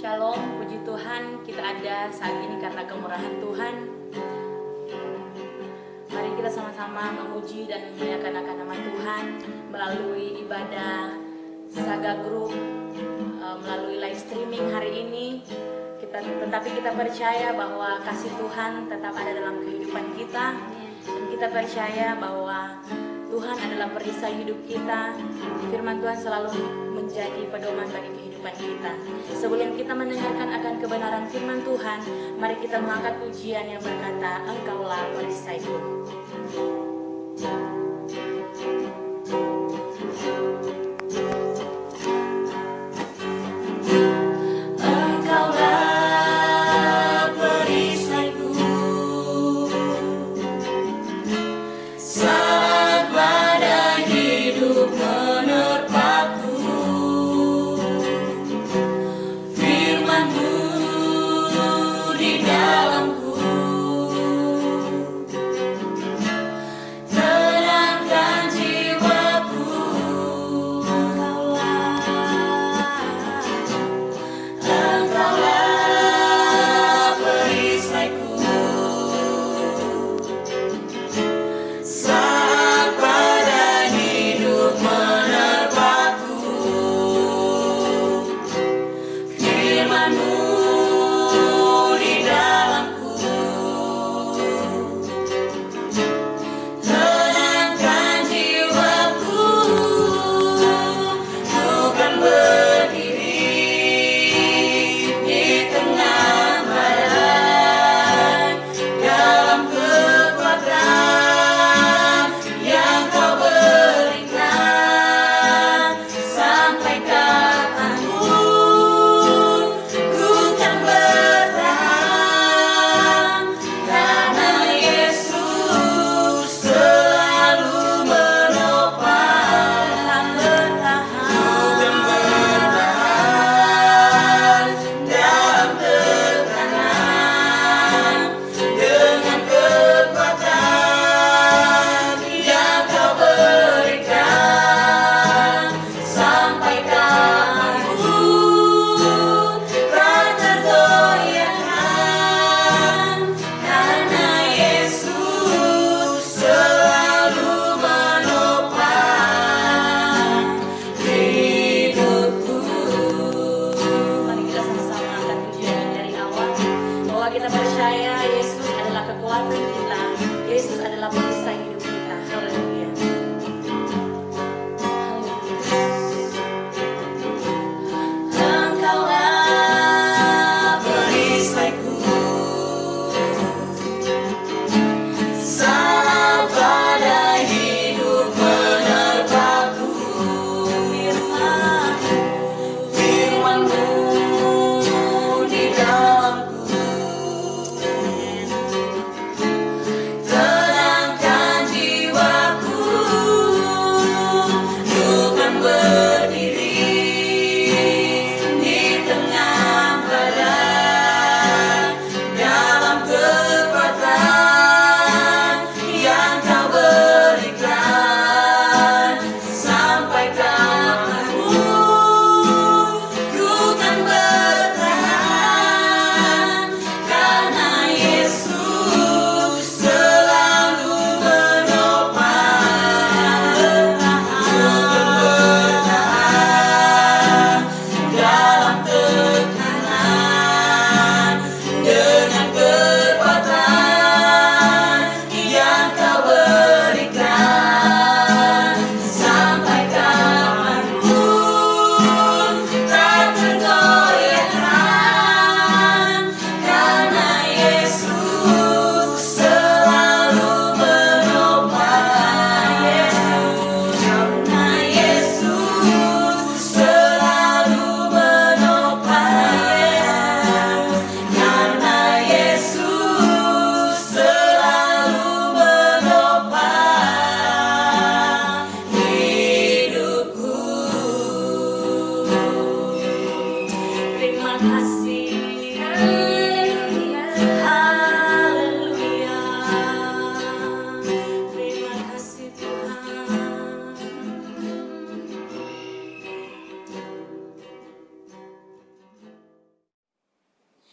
Shalom, puji Tuhan, kita ada saat ini karena kemurahan Tuhan. Mari kita sama-sama memuji dan memuliakan akan nama Tuhan melalui ibadah Saga Group, melalui live streaming hari ini. Tetapi kita percaya bahwa kasih Tuhan tetap ada dalam kehidupan kita, dan kita percaya bahwa Tuhan adalah perisai hidup kita. Firman Tuhan selalu menjadi pedoman bagi kehidupan kita. Sebelum kita mendengarkan akan kebenaran firman Tuhan, mari kita mengangkat pujian yang berkata, Engkaulah perisaiku. Kita percaya Yesus adalah kekuatan kita, Yesus adalah perisai hidup kita. Haleluya. Engkaulah perisaiku, saat pada hidup menerpaku. Firman-Mu di dalamku,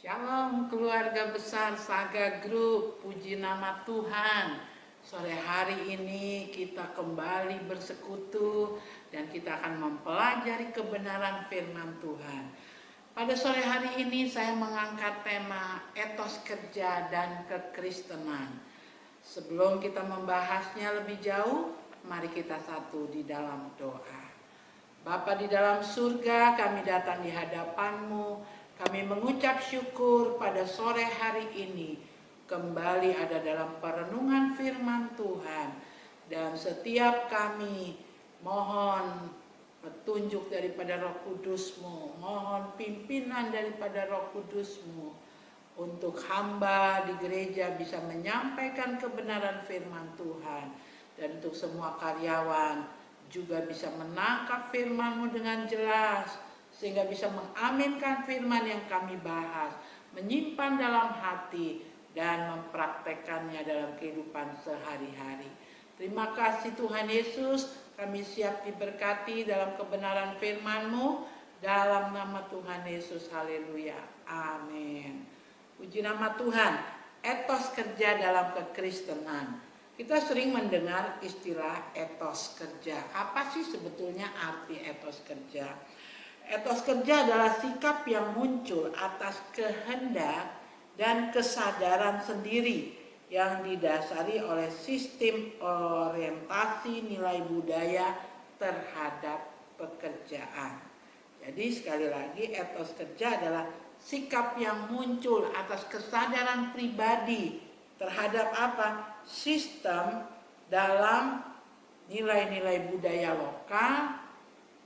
Shalom keluarga besar Saga Group, puji nama Tuhan. Sore hari ini kita kembali bersekutu dan kita akan mempelajari kebenaran firman Tuhan. Pada sore hari ini saya mengangkat tema etos kerja dan kekristenan. Sebelum kita membahasnya lebih jauh, mari kita satu di dalam doa. Bapa di dalam surga, kami datang di hadapan-Mu. Kami mengucap syukur pada sore hari ini kembali ada dalam perenungan firman Tuhan. Dan setiap kami mohon petunjuk daripada Roh Kudus-Mu, mohon pimpinan daripada Roh Kudus-Mu untuk hamba di gereja bisa menyampaikan kebenaran firman Tuhan. Dan untuk semua karyawan juga bisa menangkap firman-Mu dengan jelas, sehingga bisa mengaminkan firman yang kami bahas, menyimpan dalam hati, dan mempraktekannya dalam kehidupan sehari-hari. Terima kasih Tuhan Yesus, kami siap diberkati dalam kebenaran firman-Mu, dalam nama Tuhan Yesus, haleluya, amin. Puji nama Tuhan. Etos kerja dalam kekristenan. Kita sering mendengar istilah etos kerja. Apa sih sebetulnya arti etos kerja? Etos kerja adalah sikap yang muncul atas kehendak dan kesadaran sendiri yang didasari oleh sistem orientasi nilai budaya terhadap pekerjaan. Jadi sekali lagi, etos kerja adalah sikap yang muncul atas kesadaran pribadi terhadap apa? Sistem dalam nilai-nilai budaya lokal,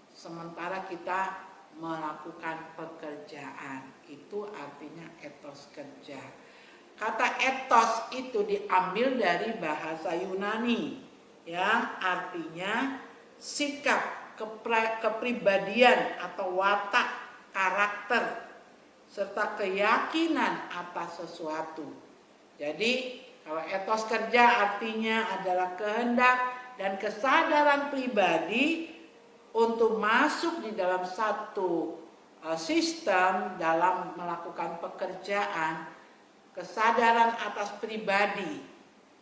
sementara kita melakukan pekerjaan. Itu artinya etos kerja. Kata etos itu diambil dari bahasa Yunani yang artinya sikap, kepribadian atau watak, karakter, serta keyakinan atas sesuatu. Jadi kalau etos kerja artinya adalah kehendak dan kesadaran pribadi untuk masuk di dalam satu sistem dalam melakukan pekerjaan, kesadaran atas pribadi.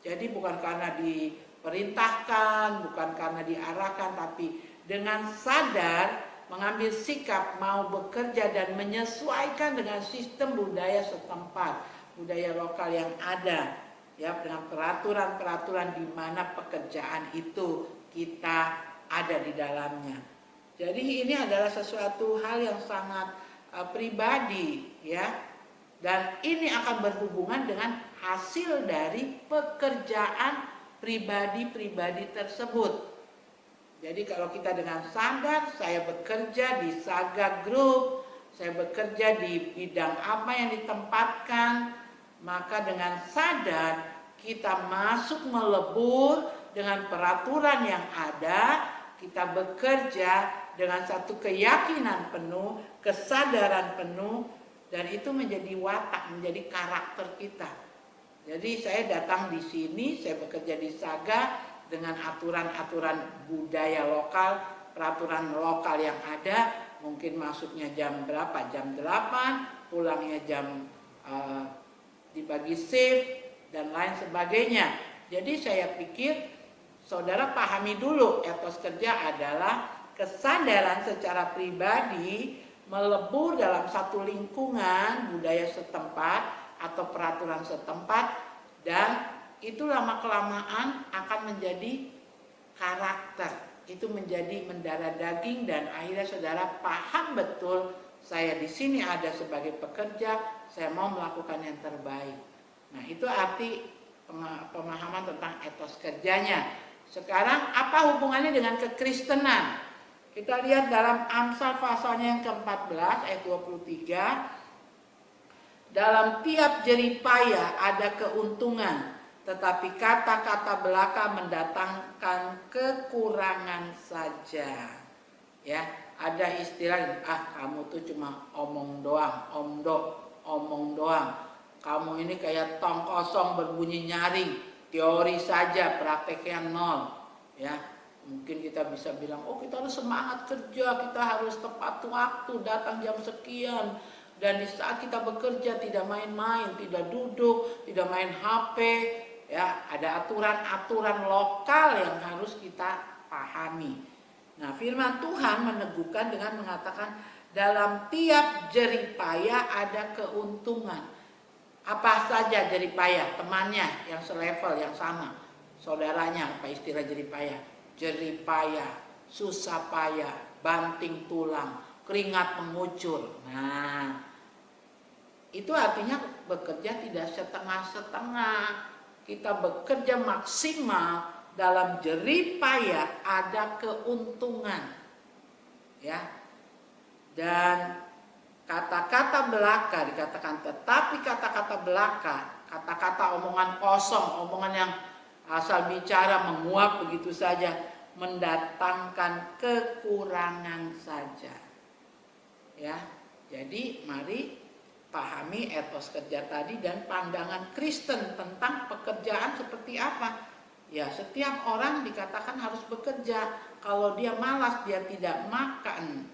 Jadi bukan karena diperintahkan, bukan karena diarahkan, tapi dengan sadar mengambil sikap mau bekerja dan menyesuaikan dengan sistem budaya setempat, budaya lokal yang ada, ya, dengan peraturan-peraturan di mana pekerjaan itu kita ada di dalamnya. Jadi ini adalah sesuatu hal yang sangat pribadi, ya, dan ini akan berhubungan dengan hasil dari pekerjaan pribadi-pribadi tersebut. Jadi kalau kita dengan sadar, saya bekerja di Saga Group, saya bekerja di bidang apa yang ditempatkan, maka dengan sadar kita masuk melebur dengan peraturan yang ada. Kita bekerja dengan satu keyakinan penuh, kesadaran penuh, dan itu menjadi watak, menjadi karakter kita. Jadi saya datang di sini, saya bekerja di Saga dengan aturan-aturan budaya lokal, peraturan lokal yang ada. Mungkin masuknya jam berapa? Jam 8, pulangnya jam dibagi shift dan lain sebagainya. Jadi saya pikir saudara pahami dulu, etos kerja adalah kesadaran secara pribadi melebur dalam satu lingkungan budaya setempat atau peraturan setempat, dan itu lama-kelamaan akan menjadi karakter, itu menjadi mendarah daging, dan akhirnya saudara paham betul, saya di sini ada sebagai pekerja, saya mau melakukan yang terbaik. Nah, itu arti pemahaman tentang etos kerjanya. Sekarang apa hubungannya dengan kekristenan? Kita lihat dalam Amsal pasalnya yang ke-14 ayat 23. Dalam tiap jerih payah ada keuntungan, tetapi kata-kata belaka mendatangkan kekurangan saja. Ya, ada istilah, kamu tuh cuma omong doang, omong doang. Kamu ini kayak tong kosong berbunyi nyaring, teori saja, prakteknya nol. Ya, mungkin kita bisa bilang, oh kita harus semangat kerja, kita harus tepat waktu, datang jam sekian, Dan di saat kita bekerja tidak main-main, tidak duduk, tidak main HP, ya, ada aturan-aturan lokal yang harus kita pahami. Nah, firman Tuhan meneguhkan dengan mengatakan dalam tiap jeripaya ada keuntungan. Apa saja jeripaya? Temannya yang selevel, yang sama. Saudaranya, apa istilah jeripaya? Jeripaya, susah payah, banting tulang, keringat mengucur. Nah, itu artinya bekerja tidak setengah-setengah. Kita bekerja maksimal, dalam jeripaya ada keuntungan. Ya. Dan kata-kata belaka dikatakan, tetapi kata-kata belaka, kata-kata omongan kosong, omongan yang asal bicara menguap begitu saja, mendatangkan kekurangan saja. Ya. Jadi mari pahami etos kerja tadi dan pandangan Kristen tentang pekerjaan seperti apa. Ya, setiap orang dikatakan harus bekerja. Kalau dia malas, dia tidak makan.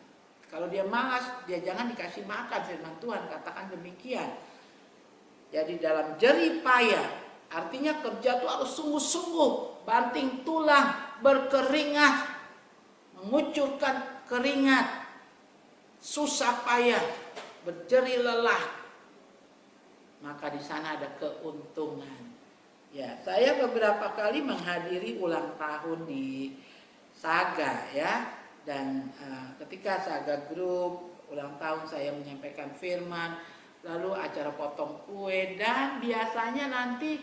Kalau dia malas, dia jangan dikasih makan. Firman Tuhan katakan demikian. Jadi dalam jeripaya, artinya kerja itu harus sungguh-sungguh, banting tulang, berkeringat, mengucurkan keringat, susah payah, berjerih lelah, maka di sana ada keuntungan. Ya, saya beberapa kali menghadiri ulang tahun di Saga, ya, dan ketika Saga Group ulang tahun saya menyampaikan firman, lalu acara potong kue, dan biasanya nanti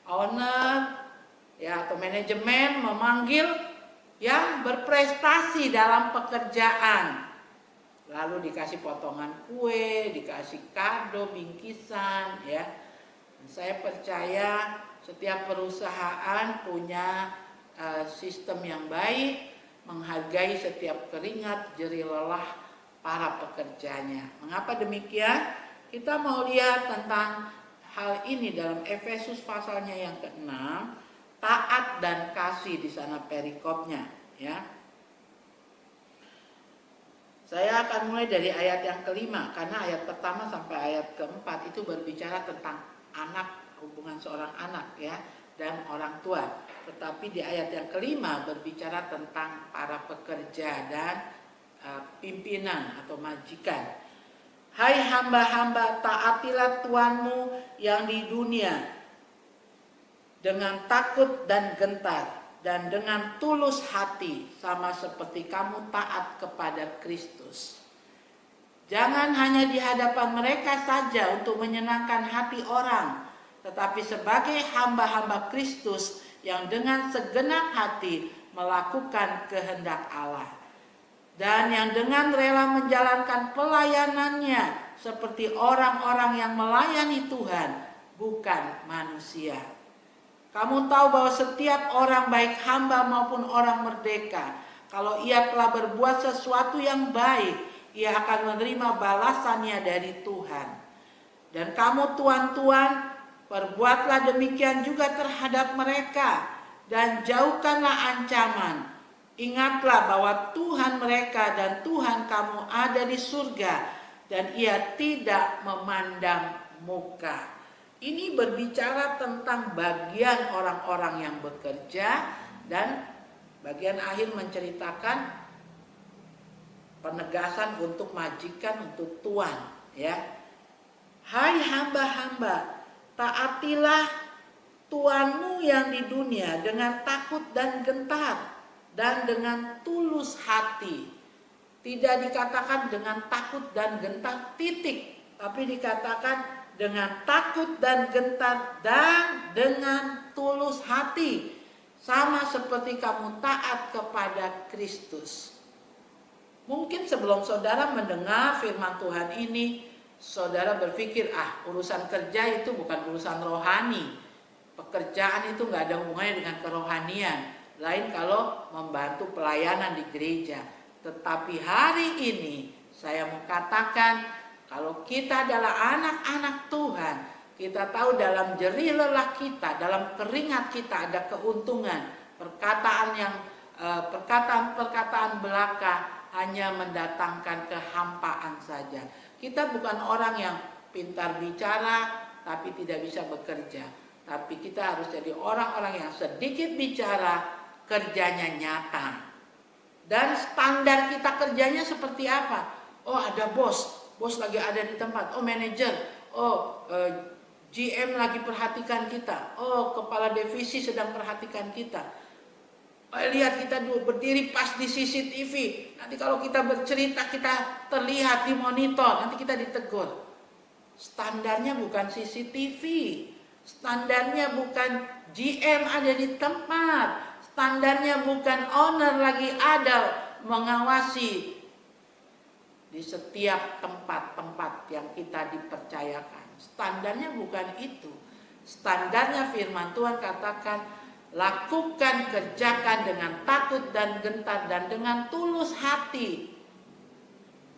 owner, ya, atau manajemen memanggil yang berprestasi dalam pekerjaan. Lalu dikasih potongan kue, dikasih kado, bingkisan, ya. Saya percaya setiap perusahaan punya sistem yang baik, menghargai setiap keringat, jerih lelah para pekerjanya. Mengapa demikian? Kita mau lihat tentang hal ini dalam Efesus pasalnya yang ke-6, taat dan kasih di sana perikopnya, ya. Saya akan mulai dari ayat yang kelima, karena ayat pertama sampai ayat keempat itu berbicara tentang anak, hubungan seorang anak, ya, dan orang tua. Tetapi di ayat yang kelima berbicara tentang para pekerja dan pimpinan atau majikan. Hai hamba-hamba, taatilah Tuanmu yang di dunia dengan takut dan gentar, dan dengan tulus hati, sama seperti kamu taat kepada Kristus. Jangan hanya di hadapan mereka saja untuk menyenangkan hati orang, tetapi sebagai hamba-hamba Kristus yang dengan segenap hati melakukan kehendak Allah, dan yang dengan rela menjalankan pelayanannya seperti orang-orang yang melayani Tuhan, bukan manusia. Kamu tahu bahwa setiap orang, baik hamba maupun orang merdeka, kalau ia telah berbuat sesuatu yang baik, ia akan menerima balasannya dari Tuhan. Dan kamu tuan-tuan, perbuatlah demikian juga terhadap mereka, dan jauhkanlah ancaman. Ingatlah bahwa Tuhan mereka dan Tuhan kamu ada di surga, dan ia tidak memandang muka. Ini berbicara tentang bagian orang-orang yang bekerja, dan bagian akhir menceritakan penegasan untuk majikan, untuk tuan, ya. Hai hamba-hamba, taatilah Tuanmu yang di dunia dengan takut dan gentar, dan dengan tulus hati. Tidak dikatakan dengan takut dan gentar titik, tapi dikatakan dengan takut dan gentar dan dengan tulus hati, sama seperti kamu taat kepada Kristus. Mungkin sebelum saudara mendengar firman Tuhan ini, saudara berpikir, urusan kerja itu bukan urusan rohani. Pekerjaan itu gak ada hubungannya dengan kerohanian. Lain kalau membantu pelayanan di gereja. Tetapi hari ini saya mau katakan, kalau kita adalah anak-anak Tuhan, kita tahu dalam jerih lelah kita, dalam keringat kita ada keuntungan. Perkataan belaka hanya mendatangkan kehampaan saja. Kita bukan orang yang pintar bicara tapi tidak bisa bekerja. Tapi kita harus jadi orang-orang yang sedikit bicara, kerjanya nyata. Dan standar kita kerjanya seperti apa? Oh, ada bos lagi ada di tempat. Oh, manajer. Oh, GM lagi perhatikan kita. Oh, kepala divisi sedang perhatikan kita. Oh, lihat kita berdiri pas di CCTV. Nanti kalau kita bercerita kita terlihat di monitor, nanti kita ditegur. Standarnya bukan CCTV. Standarnya bukan GM ada di tempat. Standarnya bukan owner lagi ada mengawasi di setiap tempat-tempat yang kita dipercayakan. Standarnya bukan itu. Standarnya firman Tuhan katakan, lakukan, kerjakan dengan takut dan gentar dan dengan tulus hati.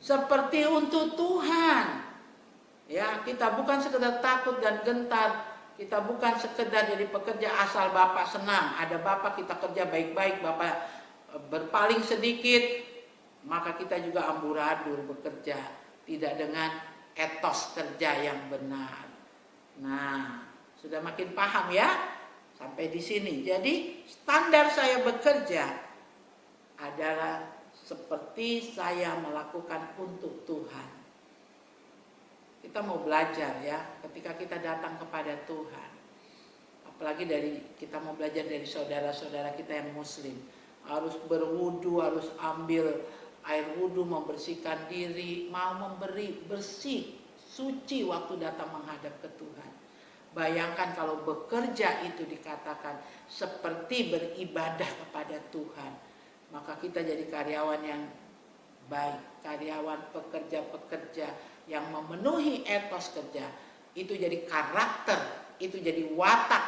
Seperti untuk Tuhan. Ya, kita bukan sekedar takut dan gentar. Kita bukan sekedar jadi pekerja asal Bapak senang. Ada Bapak kita kerja baik-baik, Bapak berpaling sedikit, maka kita juga amburadul bekerja. Tidak dengan etos kerja yang benar. Nah, sudah makin paham ya? Sampai di sini. Jadi standar saya bekerja adalah seperti saya melakukan untuk Tuhan. Kita mau belajar ya, ketika kita datang kepada Tuhan. Apalagi kita mau belajar dari saudara-saudara kita yang muslim. Harus berwudu, harus ambil air wudu, membersihkan diri, mau memberi bersih, suci waktu datang menghadap ke Tuhan. Bayangkan kalau bekerja itu dikatakan seperti beribadah kepada Tuhan. Maka kita jadi karyawan yang baik, karyawan pekerja-pekerja yang memenuhi etos kerja. Itu jadi karakter, itu jadi watak.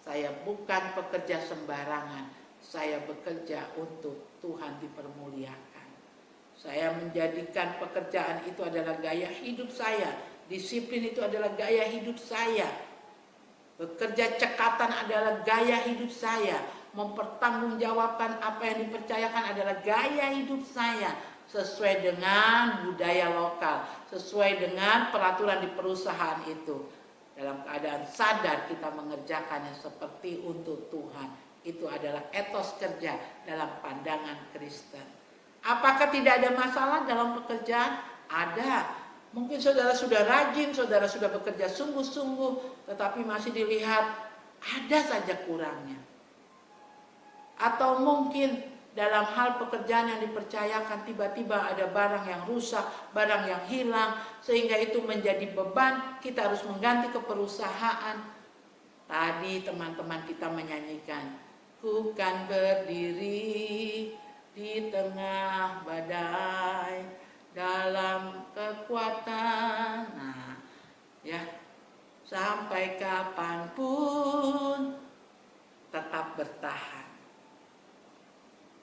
Saya bukan pekerja sembarangan, saya bekerja untuk Tuhan dipermuliakan. Saya menjadikan pekerjaan itu adalah gaya hidup saya, disiplin itu adalah gaya hidup saya, bekerja cekatan adalah gaya hidup saya, mempertanggungjawabkan apa yang dipercayakan adalah gaya hidup saya, sesuai dengan budaya lokal, sesuai dengan peraturan di perusahaan itu. Dalam keadaan sadar kita mengerjakannya seperti untuk Tuhan. Itu adalah etos kerja dalam pandangan Kristen. Apakah tidak ada masalah dalam pekerjaan? Ada. Mungkin saudara sudah rajin, saudara sudah bekerja sungguh-sungguh, tetapi masih dilihat ada saja kurangnya. Atau mungkin dalam hal pekerjaan yang dipercayakan tiba-tiba ada barang yang rusak, barang yang hilang, sehingga itu menjadi beban, kita harus mengganti ke perusahaan. Tadi teman-teman kita menyanyikan, ku kan berdiri di tengah badai dalam kekuatan. Nah, ya, sampai kapanpun tetap bertahan.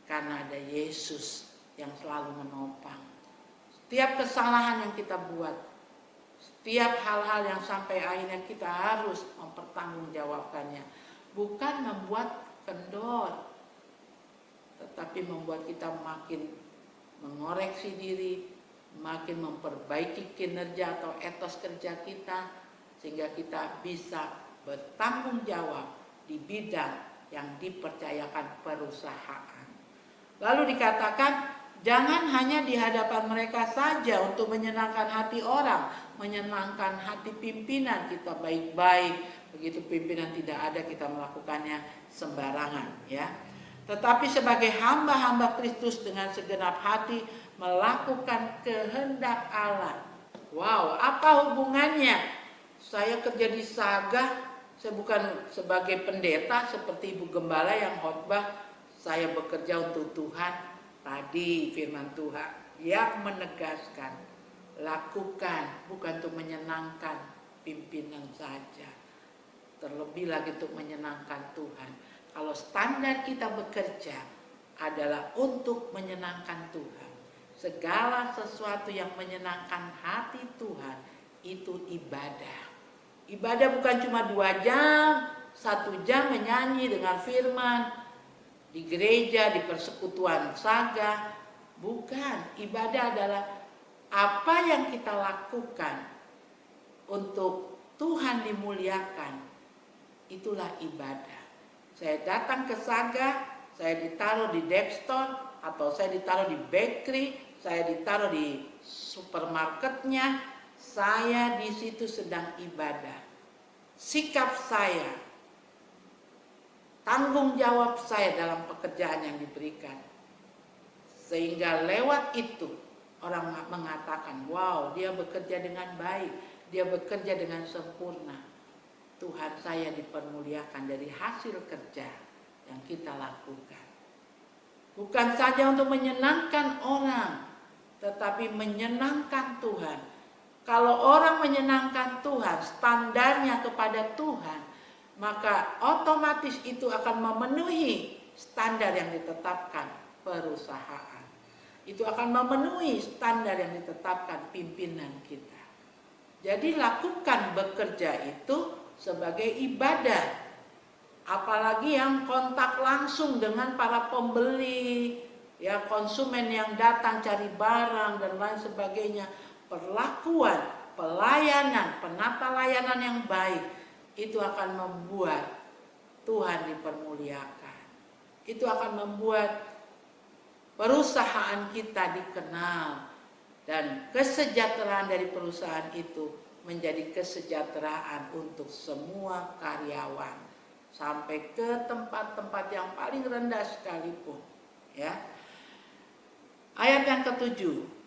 Karena ada Yesus yang selalu menopang. Setiap kesalahan yang kita buat, setiap hal-hal yang sampai akhirnya kita harus mempertanggungjawabkannya. Bukan membuat kendor, tetapi membuat kita makin mengoreksi diri, makin memperbaiki kinerja atau etos kerja kita, sehingga kita bisa bertanggung jawab di bidang yang dipercayakan perusahaan. Lalu dikatakan, jangan hanya di hadapan mereka saja untuk menyenangkan hati orang, menyenangkan hati pimpinan kita baik-baik. Begitu pimpinan tidak ada, kita melakukannya sembarangan, ya. Tetapi sebagai hamba-hamba Kristus dengan segenap hati melakukan kehendak Allah. Wow, apa hubungannya? Saya kerja di Saga, saya bukan sebagai pendeta seperti Ibu Gembala yang khotbah. Saya bekerja untuk Tuhan. Tadi firman Tuhan yang menegaskan, lakukan bukan untuk menyenangkan pimpinan saja, terlebih lagi untuk menyenangkan Tuhan. Kalau standar kita bekerja adalah untuk menyenangkan Tuhan, segala sesuatu yang menyenangkan hati Tuhan itu ibadah. Ibadah bukan cuma 2 jam, 1 jam menyanyi dengan firman di gereja, di persekutuan Saga. Bukan. Ibadah adalah apa yang kita lakukan untuk Tuhan dimuliakan, itulah ibadah. Saya datang ke Saga, saya ditaruh di drugstore, atau saya ditaruh di bakery, saya ditaruh di supermarketnya, saya di situ sedang ibadah. Sikap saya, tanggung jawab saya dalam pekerjaan yang diberikan, sehingga lewat itu orang mengatakan, wow, dia bekerja dengan baik, dia bekerja dengan sempurna. Tuhan saya dipermuliakan dari hasil kerja yang kita lakukan. Bukan saja untuk menyenangkan orang, tetapi menyenangkan Tuhan. Kalau orang menyenangkan Tuhan, standarnya kepada Tuhan, maka otomatis itu akan memenuhi standar yang ditetapkan perusahaan. Itu akan memenuhi standar yang ditetapkan pimpinan kita. Jadi lakukan bekerja itu sebagai ibadah. Apalagi yang kontak langsung dengan para pembeli, ya, konsumen yang datang cari barang dan lain sebagainya. Perlakuan, pelayanan, penata layanan yang baik itu akan membuat Tuhan dipermuliakan. Itu akan membuat perusahaan kita dikenal, dan kesejahteraan dari perusahaan itu menjadi kesejahteraan untuk semua karyawan sampai ke tempat-tempat yang paling rendah sekalipun, ya. Ayat yang ke-7,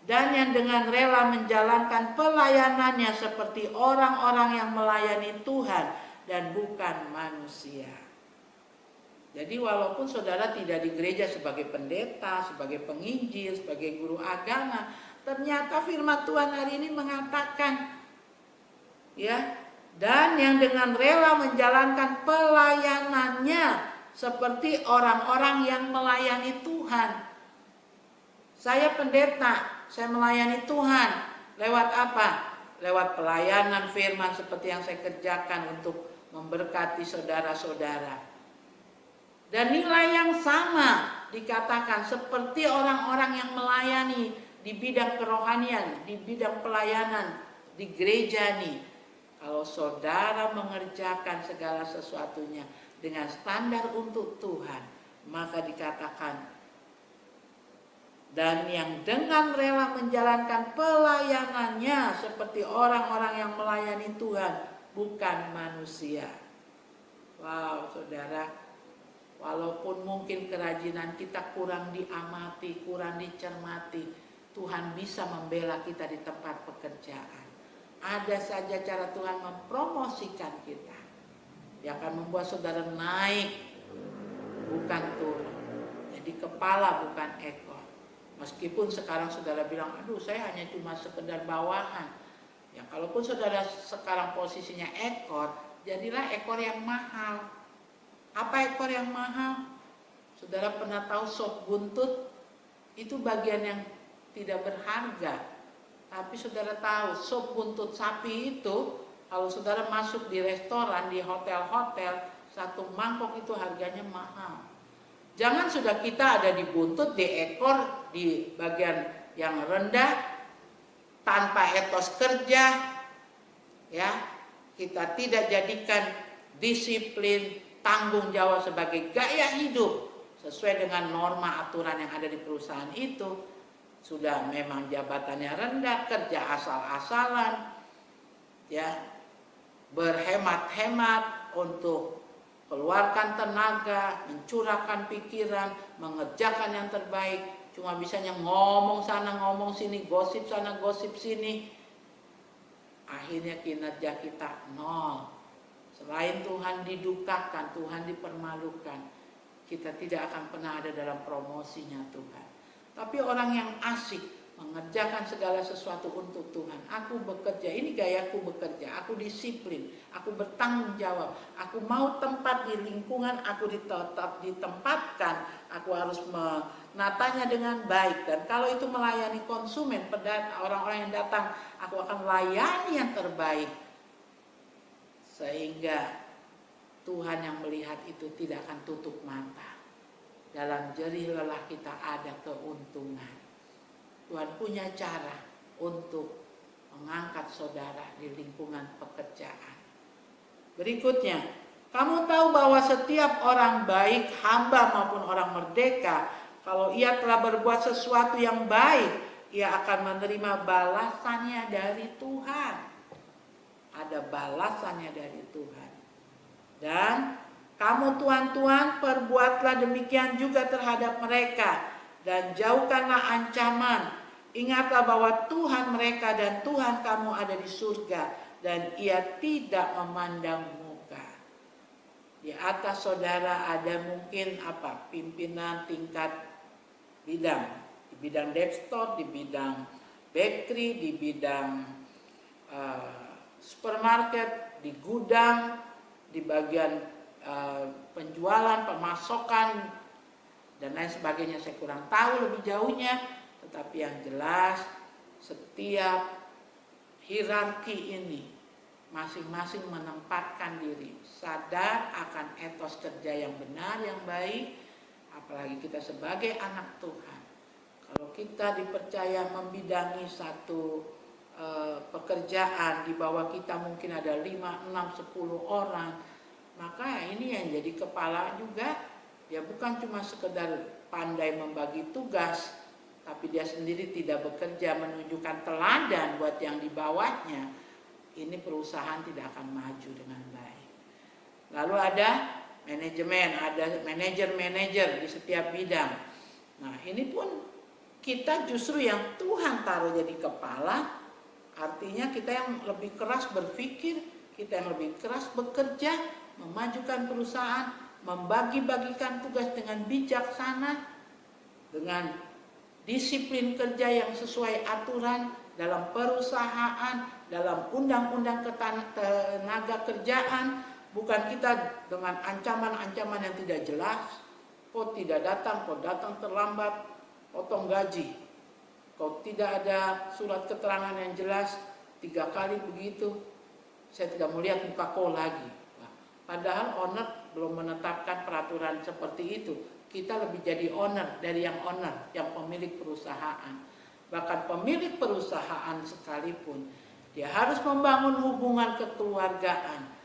dan yang dengan rela menjalankan pelayanannya seperti orang-orang yang melayani Tuhan dan bukan manusia. Jadi walaupun saudara tidak di gereja sebagai pendeta, sebagai penginjil, sebagai guru agama, ternyata firman Tuhan hari ini mengatakan, ya, dan yang dengan rela menjalankan pelayanannya seperti orang-orang yang melayani Tuhan. Saya pendeta, saya melayani Tuhan. Lewat apa? Lewat pelayanan firman seperti yang saya kerjakan untuk memberkati saudara-saudara. Dan nilai yang sama dikatakan seperti orang-orang yang melayani di bidang kerohanian, di bidang pelayanan, di gereja nih. Kalau saudara mengerjakan segala sesuatunya dengan standar untuk Tuhan, maka dikatakan, dan yang dengan rela menjalankan pelayanannya seperti orang-orang yang melayani Tuhan, bukan manusia. Wow, saudara. Walaupun mungkin kerajinan kita kurang diamati, kurang dicermati, Tuhan bisa membela kita di tempat pekerjaan. Ada saja cara Tuhan mempromosikan kita, yang akan membuat saudara naik, bukan turun. Jadi kepala bukan ekor. Meskipun sekarang saudara bilang, aduh saya hanya cuma sekedar bawahan. Ya kalaupun saudara sekarang posisinya ekor, jadilah ekor yang mahal. Apa ekor yang mahal? Saudara pernah tahu sop buntut? Itu bagian yang tidak berharga. Tapi saudara tahu sop buntut sapi itu, kalau saudara masuk di restoran, di hotel-hotel, satu mangkok itu harganya mahal. Jangan sudah kita ada di buntut, di ekor, di bagian yang rendah, tanpa etos kerja, ya, kita tidak jadikan disiplin, tanggung jawab sebagai gaya hidup sesuai dengan norma aturan yang ada di perusahaan itu, sudah memang jabatannya rendah, kerja asal-asalan, ya, berhemat-hemat untuk keluarkan tenaga, mencurahkan pikiran, mengerjakan yang terbaik, cuma bisanya ngomong sana ngomong sini, gosip sana gosip sini, akhirnya kinerja kita nol. Selain Tuhan didukakan, Tuhan dipermalukan, kita tidak akan pernah ada dalam promosinya Tuhan. Tapi orang yang asik mengerjakan segala sesuatu untuk Tuhan, aku bekerja, ini gayaku bekerja, aku disiplin, aku bertanggung jawab, aku mau tempat di lingkungan, aku tetap ditempatkan, aku harus menatanya dengan baik. Dan kalau itu melayani konsumen, orang-orang yang datang, aku akan layani yang terbaik. Sehingga Tuhan yang melihat itu tidak akan tutup mata. Dalam jerih lelah kita ada keuntungan. Tuhan punya cara untuk mengangkat saudara di lingkungan pekerjaan. Berikutnya, kamu tahu bahwa setiap orang baik, hamba maupun orang merdeka, kalau ia telah berbuat sesuatu yang baik, ia akan menerima balasannya dari Tuhan. Ada balasannya dari Tuhan. Dan kamu tuan-tuan, perbuatlah demikian juga terhadap mereka, dan jauhkanlah ancaman. Ingatlah bahwa Tuhan mereka dan Tuhan kamu ada di surga, dan ia tidak memandang muka. Di atas saudara ada mungkin pimpinan tingkat bidang, di bidang depstore, di bidang bakery, di bidang supermarket, di gudang, di bagian penjualan, pemasokan, dan lain sebagainya. Saya kurang tahu lebih jauhnya, tetapi yang jelas setiap hierarki ini masing-masing menempatkan diri, sadar akan etos kerja yang benar, yang baik. Apalagi kita sebagai anak Tuhan, kalau kita dipercaya membidangi satu pekerjaan, di bawah kita mungkin ada 5, 6, 10 orang, maka ini yang jadi kepala juga. Dia bukan cuma sekedar pandai membagi tugas, tapi dia sendiri tidak bekerja menunjukkan teladan buat yang di bawahnya. Ini perusahaan tidak akan maju dengan baik. Lalu ada manajemen, ada manajer-manajer di setiap bidang. Nah, ini pun kita justru yang Tuhan taruh jadi kepala, artinya kita yang lebih keras berpikir, kita yang lebih keras bekerja, memajukan perusahaan, membagi-bagikan tugas dengan bijaksana, dengan disiplin kerja yang sesuai aturan dalam perusahaan, dalam undang-undang ketenaga kerjaan. Bukan kita dengan ancaman-ancaman yang tidak jelas, kok tidak datang, kok datang terlambat, potong gaji, kok tidak ada surat keterangan yang jelas, 3 kali begitu, saya tidak mau lihat muka kau lagi. Padahal owner belum menetapkan peraturan seperti itu. Kita lebih jadi owner dari yang owner, yang pemilik perusahaan. Bahkan pemilik perusahaan sekalipun, dia harus membangun hubungan kekeluargaan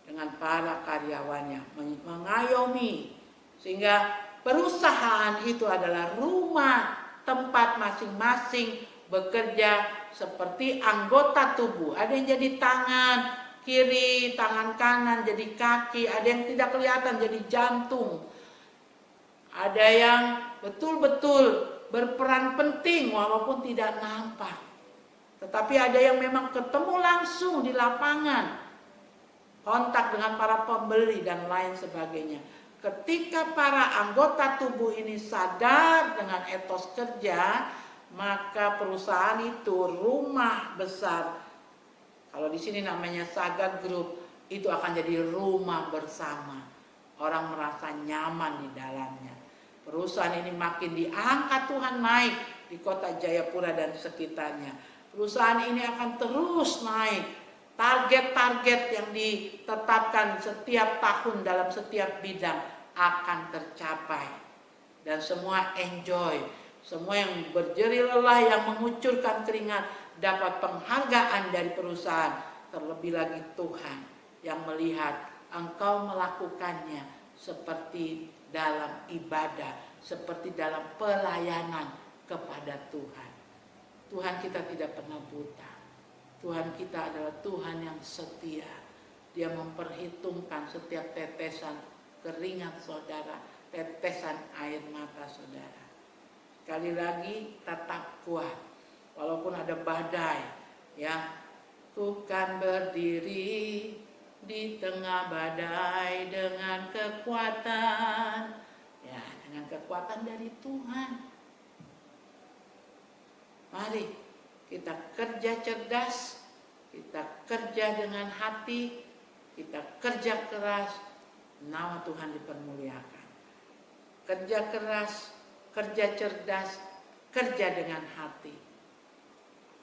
dengan para karyawannya, mengayomi, sehingga perusahaan itu adalah rumah tempat masing-masing bekerja seperti anggota tubuh. Ada yang jadi tangan kiri, tangan kanan jadi kaki, ada yang tidak kelihatan jadi jantung, ada yang betul-betul berperan penting walaupun tidak nampak, tetapi ada yang memang ketemu langsung di lapangan, kontak dengan para pembeli dan lain sebagainya. Ketika para anggota tubuh ini sadar dengan etos kerja, maka perusahaan itu rumah besar. Kalau di sini namanya Saga Group, itu akan jadi rumah bersama. Orang merasa nyaman di dalamnya. Perusahaan ini makin diangkat Tuhan naik di kota Jayapura dan sekitarnya. Perusahaan ini akan terus naik. Target-target yang ditetapkan setiap tahun dalam setiap bidang akan tercapai. Dan semua enjoy. Semua yang berjerih lelah, yang mengucurkan keringat, dapat penghargaan dari perusahaan. Terlebih lagi Tuhan yang melihat engkau melakukannya seperti dalam ibadah, seperti dalam pelayanan kepada Tuhan. Tuhan kita tidak pernah buta. Tuhan kita adalah Tuhan yang setia. Dia memperhitungkan setiap tetesan keringat saudara, tetesan air mata saudara. Sekali lagi, tetap kuat. Walaupun ada badai, ya, ku kan berdiri di tengah badai dengan kekuatan, ya, dengan kekuatan dari Tuhan. Mari kita kerja cerdas, kita kerja dengan hati, kita kerja keras, nama Tuhan dipermuliakan. Kerja keras, kerja cerdas, kerja dengan hati.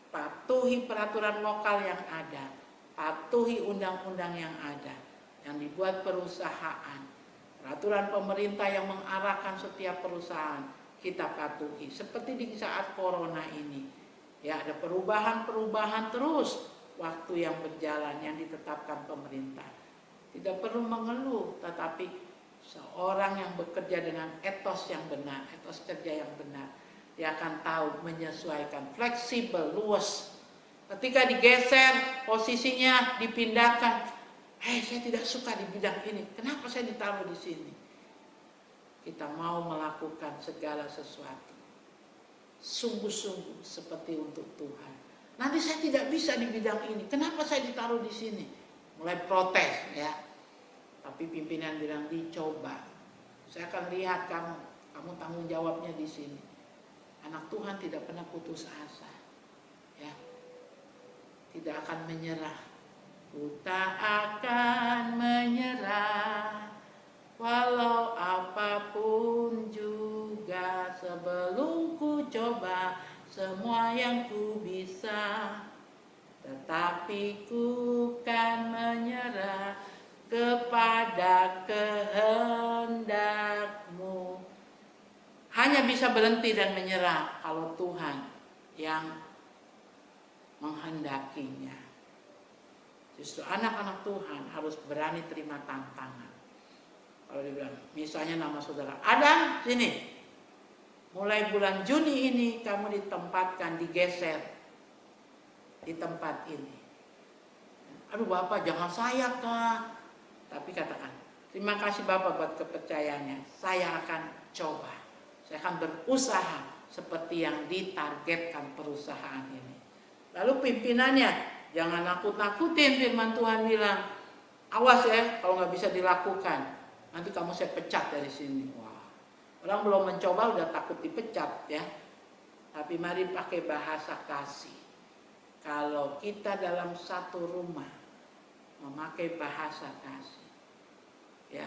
Patuhi peraturan lokal yang ada, patuhi undang-undang yang ada, yang dibuat perusahaan, peraturan pemerintah yang mengarahkan setiap perusahaan, kita patuhi. Seperti di saat corona ini, Ya, ada perubahan-perubahan terus waktu yang berjalan yang ditetapkan pemerintah. Tidak perlu mengeluh, tetapi seorang yang bekerja dengan etos yang benar, etos kerja yang benar, dia akan tahu menyesuaikan, fleksibel, luas. Ketika digeser posisinya, dipindahkan, saya tidak suka di bidang ini, kenapa saya ditaruh di sini? Kita mau melakukan segala sesuatu sungguh-sungguh seperti untuk Tuhan. Nanti saya tidak bisa di bidang ini, kenapa saya ditaruh di sini? Mulai protes ya. Tapi pimpinan bilang dicoba. Saya akan lihat kamu tanggung jawabnya di sini. Anak Tuhan tidak pernah putus asa. Ya. Tidak akan menyerah. Ku tak akan menyerah walau apapun juga, sebelum ku coba semua yang ku bisa, tetapi ku kan menyerah kepada kehendakmu. Hanya bisa berhenti dan menyerah kalau Tuhan yang menghendakinya. Justru anak-anak Tuhan harus berani terima tantangan. Kalau dibilang, misalnya nama saudara Adam, sini. Mulai bulan Juni ini kamu ditempatkan, digeser di tempat ini. Aduh Bapak, jangan saya Kak. Tapi katakan, terima kasih Bapak buat kepercayaannya. Saya akan coba. Saya akan berusaha seperti yang ditargetkan perusahaan ini. Lalu pimpinannya, jangan nakut-nakutin, firman Tuhan bilang. Awas ya kalau nggak bisa dilakukan. Nanti kamu saya pecat dari sini. Wah, orang belum mencoba udah takut dipecat ya. Tapi mari pakai bahasa kasih. Kalau kita dalam satu rumah memakai bahasa kasih, ya,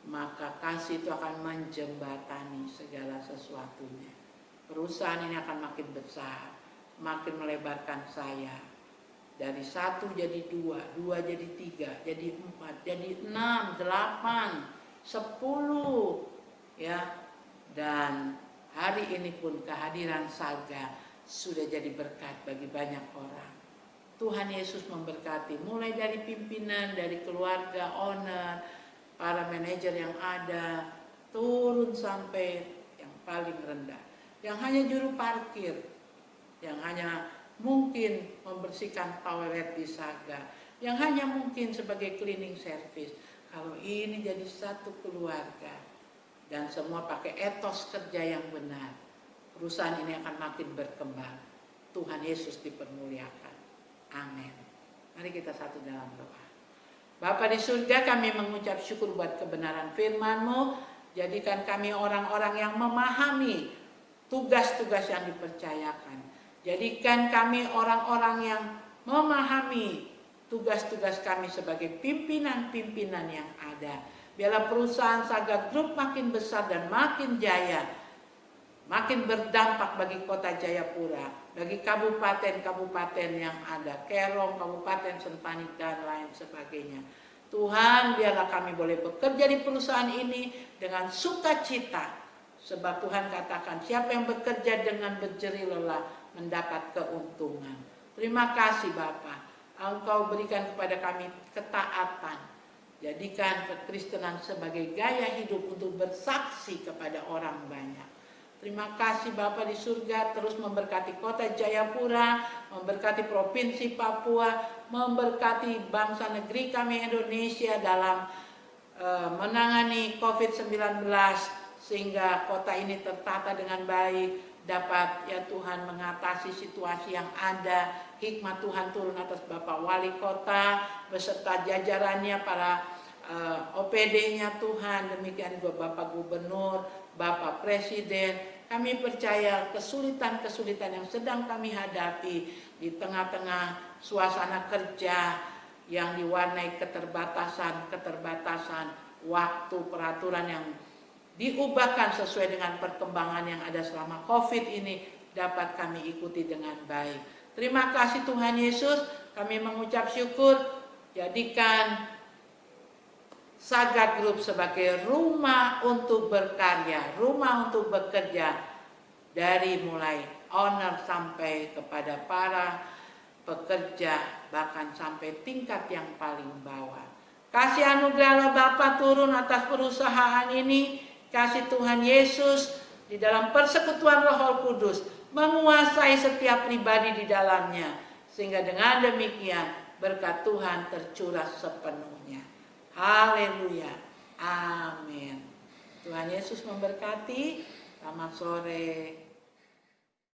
maka kasih itu akan menjembatani segala sesuatunya. Perusahaan ini akan makin besar, makin melebarkan sayap. Dari 1 jadi 2, 2 jadi 3, jadi 4, jadi 6, 8, 10 ya. Dan hari ini pun kehadiran Saga sudah jadi berkat bagi banyak orang. Tuhan Yesus memberkati mulai dari pimpinan, dari keluarga, owner, para manajer yang ada, turun sampai yang paling rendah, yang hanya juru parkir, yang hanya mungkin membersihkan toilet di Saga, yang hanya mungkin sebagai cleaning service. Kalau ini jadi satu keluarga dan semua pakai etos kerja yang benar, perusahaan ini akan makin berkembang. Tuhan Yesus dipermuliakan. Amin. Mari kita satu dalam doa. Bapa di surga, kami mengucap syukur buat kebenaran firman-Mu. Jadikan kami orang-orang yang memahami tugas-tugas yang dipercayakan. Jadikan kami orang-orang yang memahami tugas-tugas kami sebagai pimpinan-pimpinan yang ada. Biarlah perusahaan Saga Group makin besar dan makin jaya, makin berdampak bagi kota Jayapura, bagi kabupaten-kabupaten yang ada, Kerong, Kabupaten Sentani, dan lain sebagainya. Tuhan, biarlah kami boleh bekerja di perusahaan ini dengan sukacita, sebab Tuhan katakan, siapa yang bekerja dengan berjerih lelah mendapat keuntungan. Terima kasih Bapa, Engkau berikan kepada kami ketaatan. Jadikan kekristenan sebagai gaya hidup untuk bersaksi kepada orang banyak. Terima kasih Bapa di surga, terus memberkati kota Jayapura, memberkati provinsi Papua, memberkati bangsa negeri kami Indonesia dalam menangani COVID-19, sehingga kota ini tertata dengan baik, dapat ya Tuhan mengatasi situasi yang ada. Hikmat Tuhan turun atas Bapak Wali Kota beserta jajarannya, para OPD-nya Tuhan, demikian juga Bapak Gubernur, Bapak Presiden. Kami percaya kesulitan-kesulitan yang sedang kami hadapi di tengah-tengah suasana kerja yang diwarnai keterbatasan waktu, peraturan yang diubahkan sesuai dengan perkembangan yang ada selama COVID ini, dapat kami ikuti dengan baik. Terima kasih Tuhan Yesus, kami mengucap syukur. Jadikan Saga Group sebagai rumah untuk berkarya, rumah untuk bekerja, dari mulai owner sampai kepada para pekerja, bahkan sampai tingkat yang paling bawah. Kasih anugerah Bapa turun atas perusahaan ini, kasih Tuhan Yesus di dalam persekutuan Roh Kudus menguasai setiap pribadi di dalamnya, sehingga dengan demikian berkat Tuhan tercurah sepenuhnya. Haleluya. Amin. Tuhan Yesus memberkati. Selamat sore.